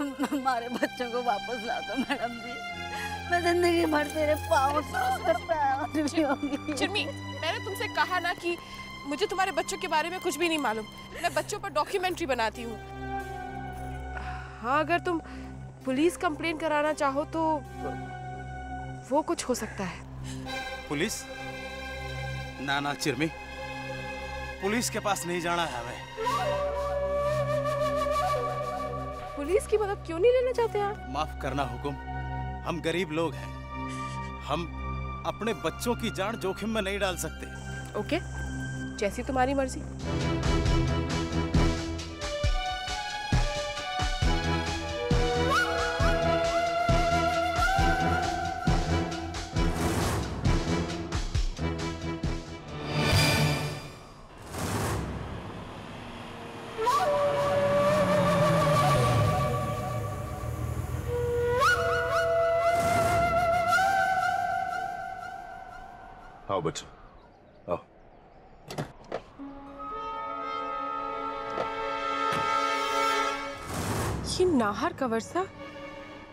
हमारे बच्चों को वापस ला दो मैडम जी। मैं जिंदगी भर तेरे पाँव होंगी। चिरमी, मैंने तुमसे कहा ना कि मुझे तुम्हारे बच्चों के बारे में कुछ भी नहीं मालूम। मैं बच्चों पर डॉक्यूमेंट्री बनाती हूँ। हाँ, अगर तुम पुलिस कंप्लेन कराना चाहो तो वो कुछ हो सकता है। पुलिस? ना ना चिरमी, पुलिस के पास नहीं जाना है हमें। पुलिस की मदद क्यों नहीं लेना चाहते आप? माफ करना हुकुम, हम गरीब लोग हैं। हम अपने बच्चों की जान जोखिम में नहीं डाल सकते। ओके, जैसी तुम्हारी मर्जी। आओ बच्चों, आओ। ये नाहर कवर्सा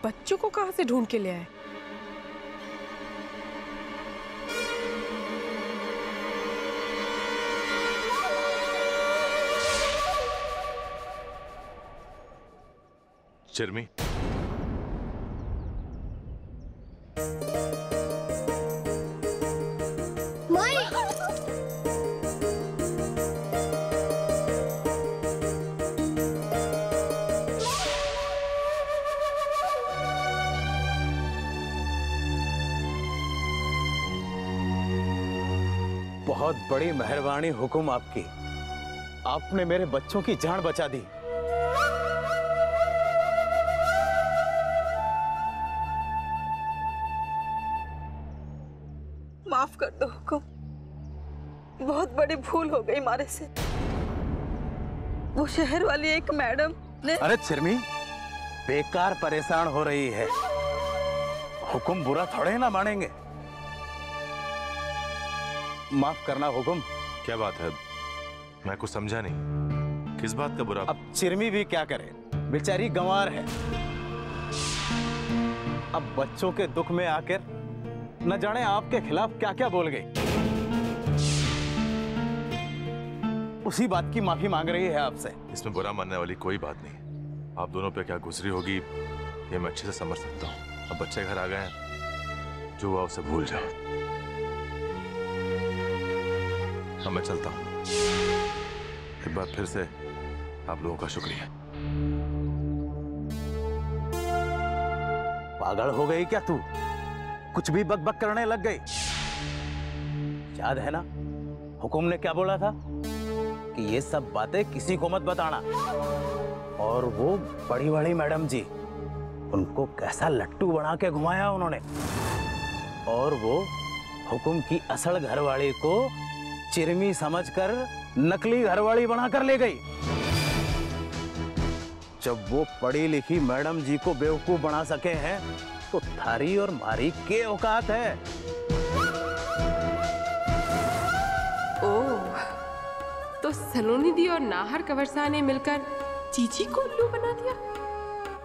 बच्चों को कहां से ढूंढ के ले आए? चिरमी, बहुत बड़ी मेहरबानी हुकुम आपकी। आपने मेरे बच्चों की जान बचा दी। माफ कर दो हुकुम, बहुत बड़ी भूल हो गई हमारे से। वो शहर वाली एक मैडम ने। अरे चिरमी, बेकार परेशान हो रही है। हुकुम बुरा थोड़े ना मानेंगे। माफ करना हुकुम। क्या बात है? मैं कुछ समझा नहीं। किस बात का बुरा? अब चिरमी भी क्या करे, बेचारी गंवार है। अब बच्चों के दुख में आकर न जाने आपके खिलाफ क्या क्या बोल गई। उसी बात की माफी मांग रही है आपसे। इसमें बुरा मानने वाली कोई बात नहीं। आप दोनों पे क्या गुजरी होगी ये मैं अच्छे से समझ सकता हूँ। अब बच्चे घर आ गए हैं, जो हुआ उसे भूल जाओ। अब मैं चलता हूँ। एक बार फिर से आप लोगों का शुक्रिया। पागल हो गई क्या तू? कुछ भी बकबक करने लग गई। याद है ना हुकुम ने क्या बोला था कि ये सब बातें किसी को मत बताना। और वो बड़ी बड़ी मैडम जी, उनको कैसा लट्टू बना के घुमाया उन्होंने। और वो हुकुम की असल घरवाली को चिरमी समझकर नकली घरवाली बनाकर ले गई। जब वो पढ़ी लिखी मैडम जी को बेवकूफ बना सके हैं तो थारी और मारी के औकात है। ओह, तो सलोनी दी और नाहर कवर्सा ने मिलकर चीची को उल्लू बना दिया।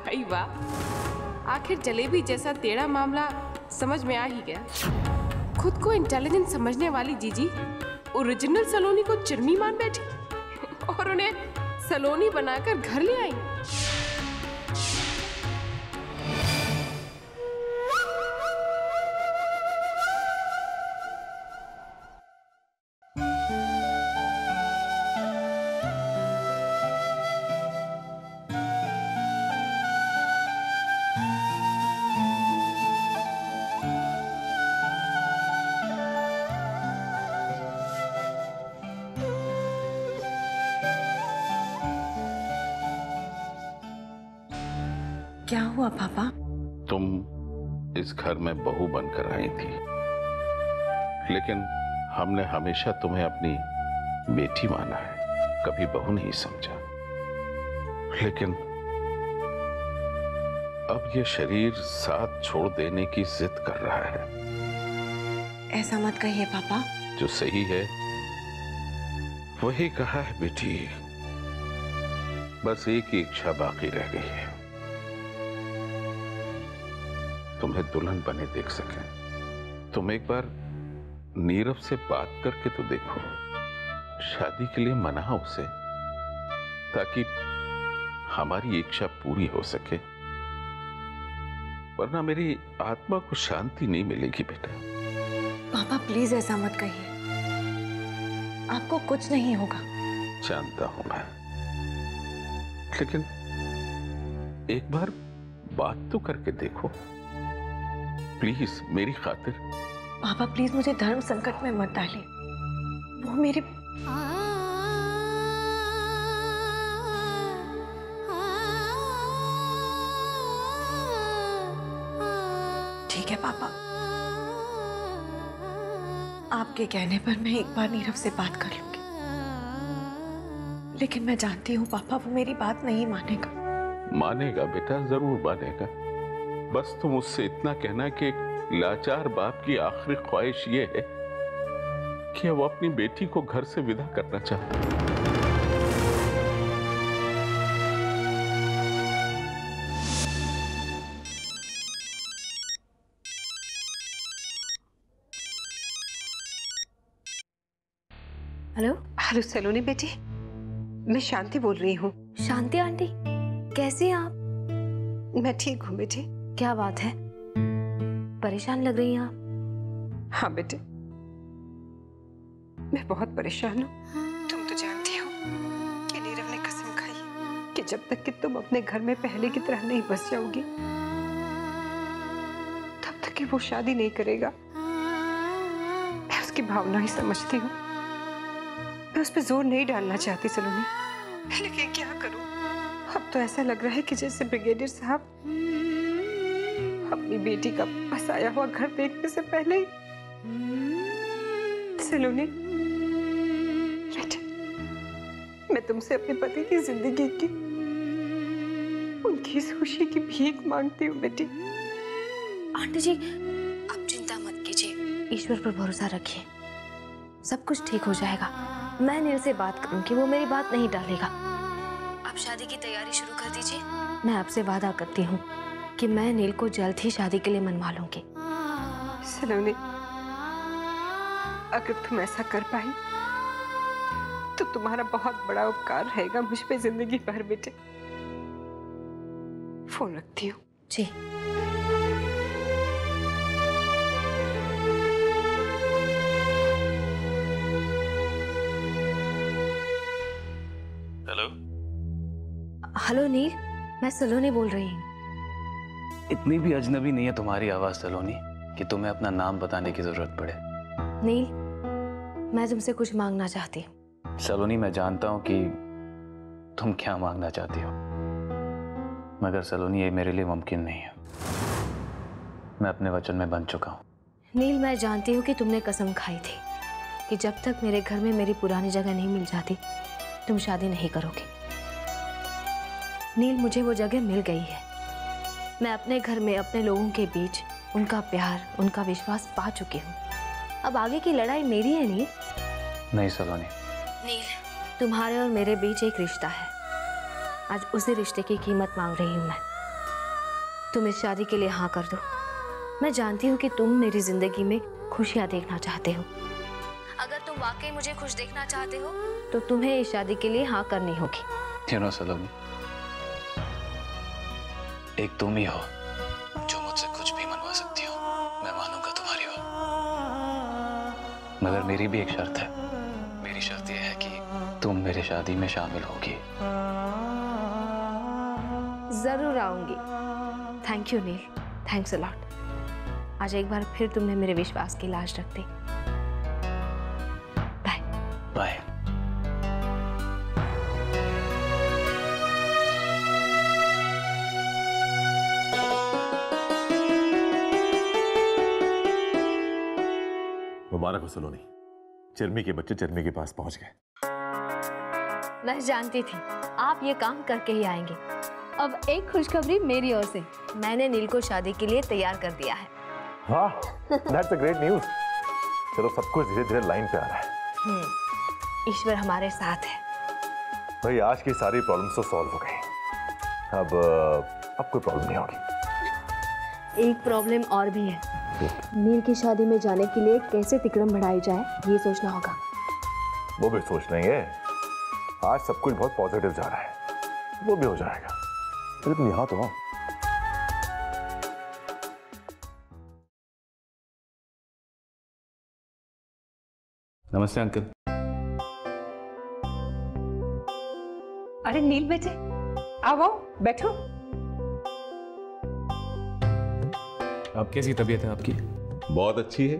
भाई वाह, आखिर जलेबी जैसा टेढ़ा मामला समझ में आ ही गया। खुद को इंटेलिजेंट समझने वाली जीजी ओरिजिनल सलोनी को चिरमी मान बैठी और उन्हें सलोनी बनाकर घर ले आई। क्या हुआ पापा? तुम इस घर में बहू बनकर आई थी, लेकिन हमने हमेशा तुम्हें अपनी बेटी माना है, कभी बहू नहीं समझा। लेकिन अब ये शरीर साथ छोड़ देने की जिद कर रहा है। ऐसा मत कहिए पापा। जो सही है वही कहा है बेटी। बस एक ही इच्छा बाकी रह गई है। तुम्हें दुल्हन बने देख सकें। तुम एक बार नीरव से बात करके तो देखो, शादी के लिए मनाओ उसे, ताकि हमारी इच्छा पूरी हो सके, वरना मेरी आत्मा को शांति नहीं मिलेगी बेटा। पापा प्लीज ऐसा मत कहिए, आपको कुछ नहीं होगा। जानता हूं मैं, लेकिन एक बार बात तो करके देखो प्लीज, मेरी खातिर। पापा प्लीज मुझे धर्म संकट में मत डालिए। वो मेरे ठीक है पापा, आपके कहने पर मैं एक बार नीरव से बात कर लूंगी, लेकिन मैं जानती हूँ पापा वो मेरी बात नहीं मानेगा। मानेगा बेटा, जरूर मानेगा। बस तुम उससे इतना कहना कि एक लाचार बाप की आखिरी ख्वाहिश ये है कि वो अपनी बेटी को घर से विदा करना चाहता है। हेलो हेलो सलोनी बेटी, मैं शांति बोल रही हूँ। शांति आंटी, कैसे हैं आप? मैं ठीक हूँ बेटी। क्या बात है, परेशान लग रही हैं आप? हाँ बेटे, मैं बहुत परेशान हूँ। तुम तो जानती हो कि नीरव ने कसम खाई कि जब तक कि तुम अपने घर में पहले की तरह नहीं बस जाओगी, तब तक कि वो शादी नहीं करेगा। मैं उसकी भावना ही समझती हूँ, मैं उस पर जोर नहीं डालना चाहती सलोनी, लेकिन क्या करूँ। अब तो ऐसा लग रहा है कि जैसे ब्रिगेडियर साहब अपनी बेटी का बसाया हुआ घर देखने से पहले ही। सलोनी बेटे, मैं तुमसे अपने पति की जिंदगी की, उनकी खुशी की भीख मांगती हूँ बेटी। आंटी जी आप चिंता मत कीजिए, ईश्वर पर भरोसा रखिए, सब कुछ ठीक हो जाएगा। मैं नील से बात करूंगी, वो मेरी बात नहीं टालेगा। आप शादी की तैयारी शुरू कर दीजिए। मैं आपसे वादा करती हूँ कि मैं नील को जल्द ही शादी के लिए मनवा लूंगी। सलोनी, अगर तुम ऐसा कर पाई तो तुम्हारा बहुत बड़ा उपकार रहेगा मुझ पे जिंदगी भर बेटे। फोन रखती हूँ। जी। हेलो हेलो नील, मैं सलोनी बोल रही हूँ। इतनी भी अजनबी नहीं है तुम्हारी आवाज सलोनी कि तुम्हें अपना नाम बताने की जरूरत पड़े। नील, मैं तुमसे कुछ मांगना चाहती हूँ। सलोनी मैं जानता हूं कि तुम क्या मांगना चाहती हो, मगर सलोनी ये मेरे लिए मुमकिन नहीं है। मैं अपने वचन में बंध चुका हूं। नील, मैं जानती हूँ कि तुमने कसम खाई थी कि जब तक मेरे घर में मेरी पुरानी जगह नहीं मिल जाती तुम शादी नहीं करोगे। नील, मुझे वो जगह मिल गई है। मैं अपने घर में अपने लोगों के बीच उनका प्यार, उनका विश्वास पा चुकी हूँ। अब आगे की लड़ाई मेरी है नील। नहीं सलोनी। नील, तुम्हारे और मेरे बीच एक रिश्ता है, आज उसी रिश्ते की कीमत मांग रही हूँ मैं। तुम इस शादी के लिए हाँ कर दो। मैं जानती हूँ कि तुम मेरी जिंदगी में खुशियाँ देखना चाहते हो। अगर तुम वाकई मुझे खुश देखना चाहते हो तो तुम्हें इस शादी के लिए हाँ करनी होगी। यू नो सलोनी, एक तुम ही हो जो मुझसे कुछ भी मनवा सकती हो। मैं मानूंगा तुम्हारी बात, मगर मेरी भी एक शर्त है। मेरी शर्त यह है कि तुम मेरे शादी में शामिल होगी। जरूर आऊंगी। Thank you Neel, thanks a lot. आज एक बार फिर तुमने मेरे विश्वास की लाज रख दी। Bye bye. मुबारक हो सलोनी, चिरमी के बच्चे चिरमी के पास पहुंच गए। मैं जानती थी आप ये काम करके ही आएंगे। अब एक खुशखबरी मेरी ओर से, मैंने नील को शादी के लिए तैयार कर दिया है। वाह, दैट्स अ ग्रेट न्यूज़। चलो सब कुछ धीरे धीरे लाइन पे आ रहा है। ईश्वर हमारे साथ है। भाई आज की सारी प्रॉब्लम्स तो सॉल्व हो गई। अब कोई प्रॉब्लम नहीं होगी। एक प्रॉब्लम और भी है। नील की शादी में जाने के लिए कैसे तिकड़म बढ़ाई जाए ये सोचना होगा। वो भी सोच लेंगे। आज सब कुछ बहुत पॉजिटिव जा रहा है, वो भी हो जाएगा। अरे तुम यहाँ तो आओ। नमस्ते अंकल। अरे नील बेटे, आओ आओ बैठो। अब कैसी तबीयत है आपकी? बहुत अच्छी है,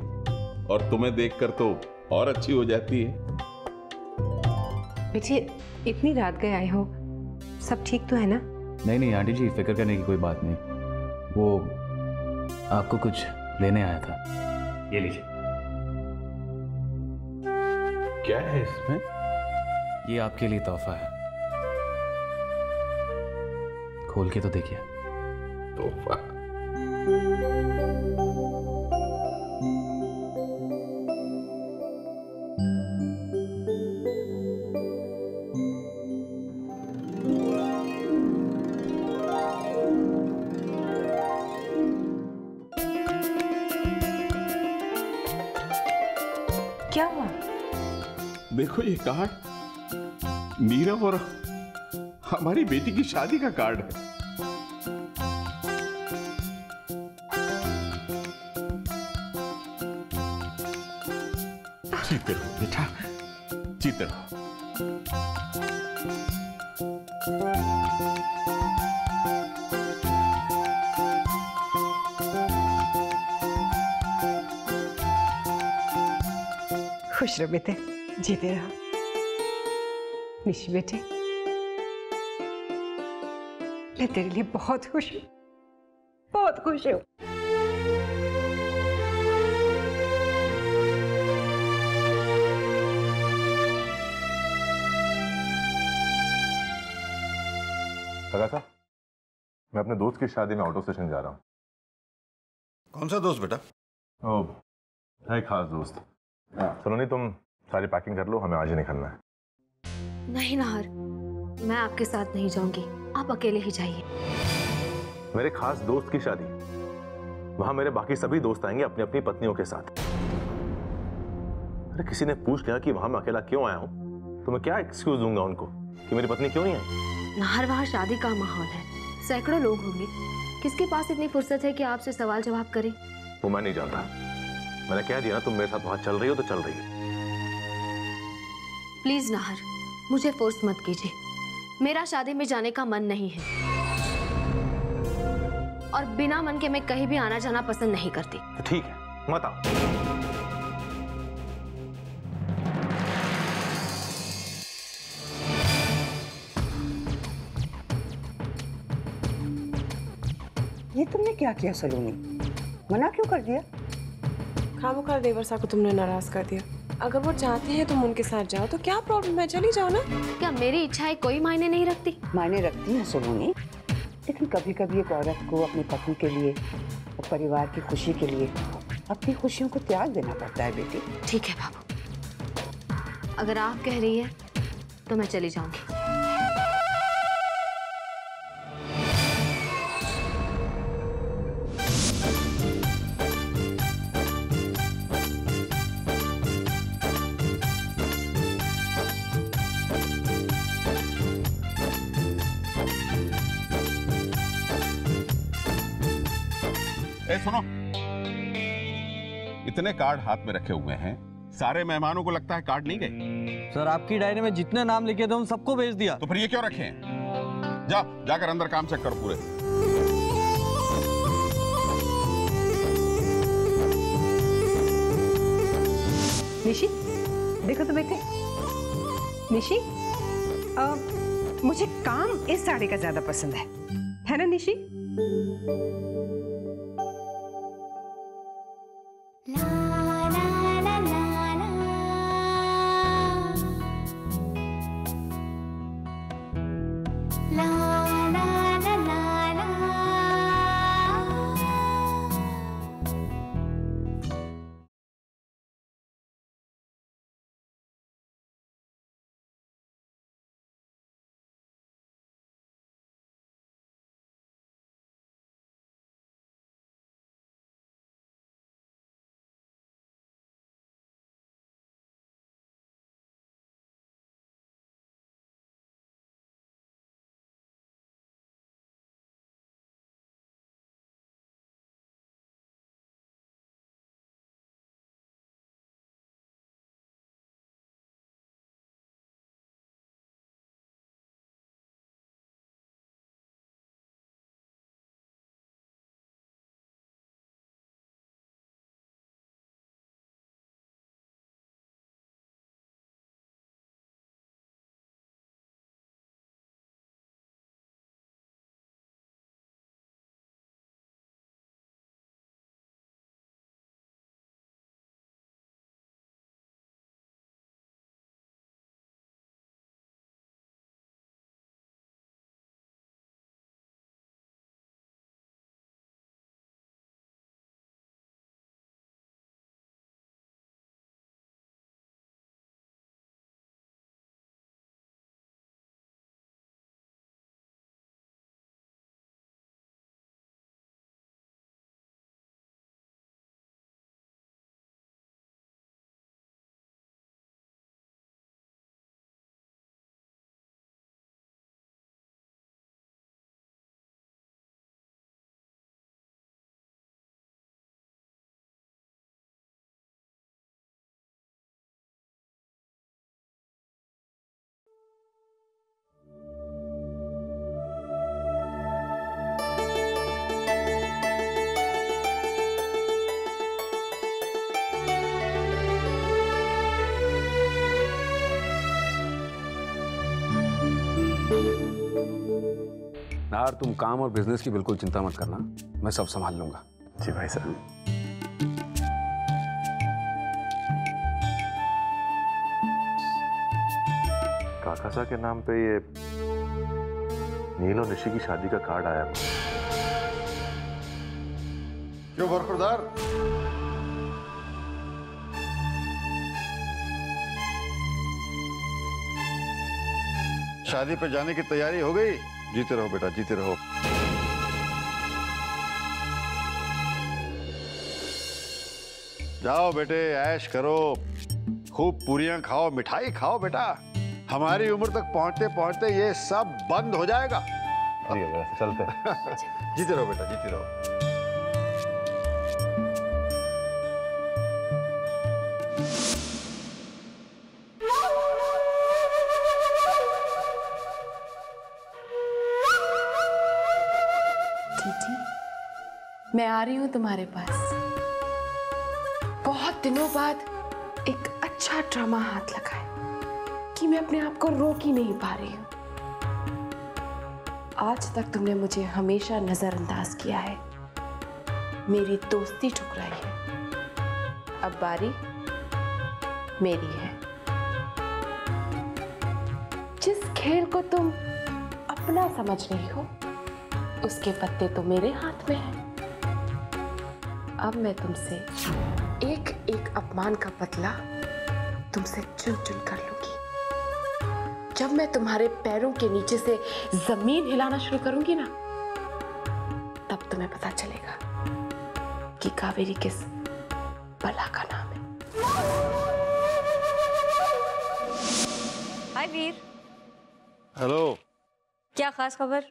और तुम्हें देखकर तो और अच्छी हो जाती है। बेटे, इतनी रात गए आए हो, सब ठीक तो है ना? नहीं नहीं आंटी जी, फिक्र करने की कोई बात नहीं। वो आपको कुछ लेने आया था, ये लीजिए। क्या है इसमें? ये आपके लिए तोहफा है, खोल के तो देखिए। तोहफा? क्या हुआ? देखो ये कार्ड मीरा और हमारी बेटी की शादी का कार्ड है। जीते रहो बेटा, जीते रहो। खुश रहो बेटे, जीते रहो। निशी बेटे, मैं तेरे लिए बहुत खुश हूँ, बहुत खुश हूँ। लगा था मैं अपने दोस्त की शादी में ऑटो स्टेशन जा रहा हूँ। कौन सा दोस्त बेटा? ओ, है खास दोस्त। सलोनी तुम सारी पैकिंग कर लो, हमें आज ही निकलना है। नहीं नाहर, मैं आपके साथ नहीं जाऊंगी, आप अकेले ही जाइए। मेरे खास दोस्त की शादी, वहां मेरे बाकी सभी दोस्त आएंगे अपनी अपनी पत्नियों के साथ। अरे किसी ने पूछ लिया कि वहां मैं अकेला क्यों आया हूं, तो मैं क्या एक्सक्यूज दूंगा उनको कि मेरी पत्नी क्यों नहीं आई? नाहर, वहाँ शादी का माहौल है, सैकड़ों लोग होंगे, किसके पास इतनी फुर्सत है कि आपसे सवाल जवाब करे? वो मैं नहीं जानता। मैंने कह दिया ना, तुम मेरे साथ वहां चल रही हो तो चल रही हो। प्लीज नाहर, मुझे फोर्स मत कीजिए, मेरा शादी में जाने का मन नहीं है, और बिना मन के मैं कहीं भी आना जाना पसंद नहीं करती। तो ठीक है, मत आओ। ये तुमने क्या किया सलोनी? मना क्यों कर दिया? खामोखा देवर सा को तुमने नाराज कर दिया। अगर वो चाहते हैं तुम उनके साथ जाओ तो क्या प्रॉब्लम है, चली जाओ ना। क्या मेरी इच्छाएं कोई मायने नहीं रखती? मायने रखती है सलोनी, लेकिन कभी कभी एक औरत को अपनी पति के लिए और परिवार की खुशी के लिए अपनी खुशियों को त्याग देना पड़ता है बेटी। ठीक है बाबू, अगर आप कह रही है तो मैं चली जाऊंगी। ए सुनो, इतने कार्ड हाथ में रखे हुए हैं, सारे मेहमानों को लगता है कार्ड नहीं गए। सर, आपकी डायरी में जितने नाम लिखे थे उन सबको भेज दिया। तो फिर ये क्यों रखे हैं? जाकर अंदर काम चेक करो पूरे। निशी, देखो तो बेटे। निशी, मुझे काम इस साड़ी का ज्यादा पसंद है ना निशी? नाहर, तुम काम और बिजनेस की बिल्कुल चिंता मत करना, मैं सब संभाल लूंगा। जी भाई साहब। काका साहब के नाम पे ये नील और निशी की शादी का कार्ड आया। क्यों बरखुरदार? शादी पे जाने की तैयारी हो गई? जीते रहो बेटा, जीते रहो। जाओ बेटे, ऐश करो, खूब पूरियां खाओ, मिठाई खाओ बेटा। हमारी उम्र तक पहुंचते पहुंचते ये सब बंद हो जाएगा। चलते। जीते रहो बेटा, जीते रहो। मैं आ रही हूँ तुम्हारे पास। बहुत दिनों बाद एक अच्छा ड्रामा हाथ लगा है कि मैं अपने आप को रोक ही नहीं पा रही हूँ। आज तक तुमने मुझे हमेशा नजरअंदाज किया है, मेरी दोस्ती ठुकराई है। अब बारी मेरी है। जिस खेल को तुम अपना समझ रही हो, उसके पत्ते तो मेरे हाथ में हैं। अब मैं तुमसे एक एक अपमान का बदला तुमसे चुन चुन कर लूंगी। जब मैं तुम्हारे पैरों के नीचे से जमीन हिलाना शुरू करूंगी ना, तब तुम्हें पता चलेगा कि कावेरी किस बला का नाम है। हाय वीर। हेलो। क्या खास खबर?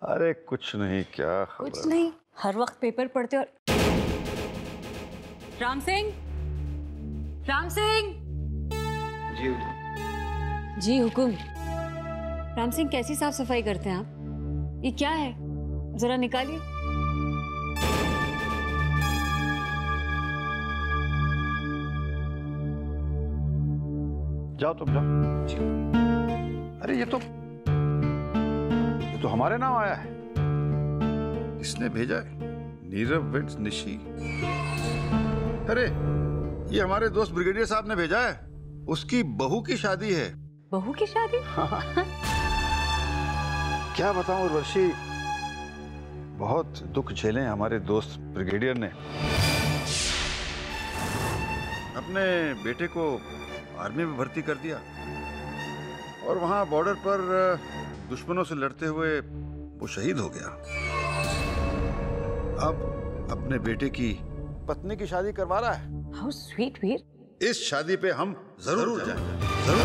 अरे कुछ नहीं, क्या खबर? कुछ नहीं, हर वक्त पेपर पढ़ते और राम सिंह, राम सिंह। जी हुकुम। राम सिंह, कैसी साफ सफाई करते हैं आप? ये क्या है, जरा निकालिए। जाओ तुम जाओ। अरे ये तो हमारे नाम आया है। इसने भेजा है, नीरव विद निशी। अरे ये हमारे दोस्त ब्रिगेडियर साहब ने भेजा है, उसकी बहू की शादी है। बहू की शादी? क्या बताऊं उर्वशी, बहुत दुख झेले हमारे दोस्त ब्रिगेडियर ने। अपने बेटे को आर्मी में भर्ती कर दिया और वहां बॉर्डर पर दुश्मनों से लड़ते हुए वो शहीद हो गया। अब अपने बेटे की पत्नी की शादी करवा रहा है। हाउ स्वीट वीर। इस शादी पे हम जरूर जाएंगे, जरूर।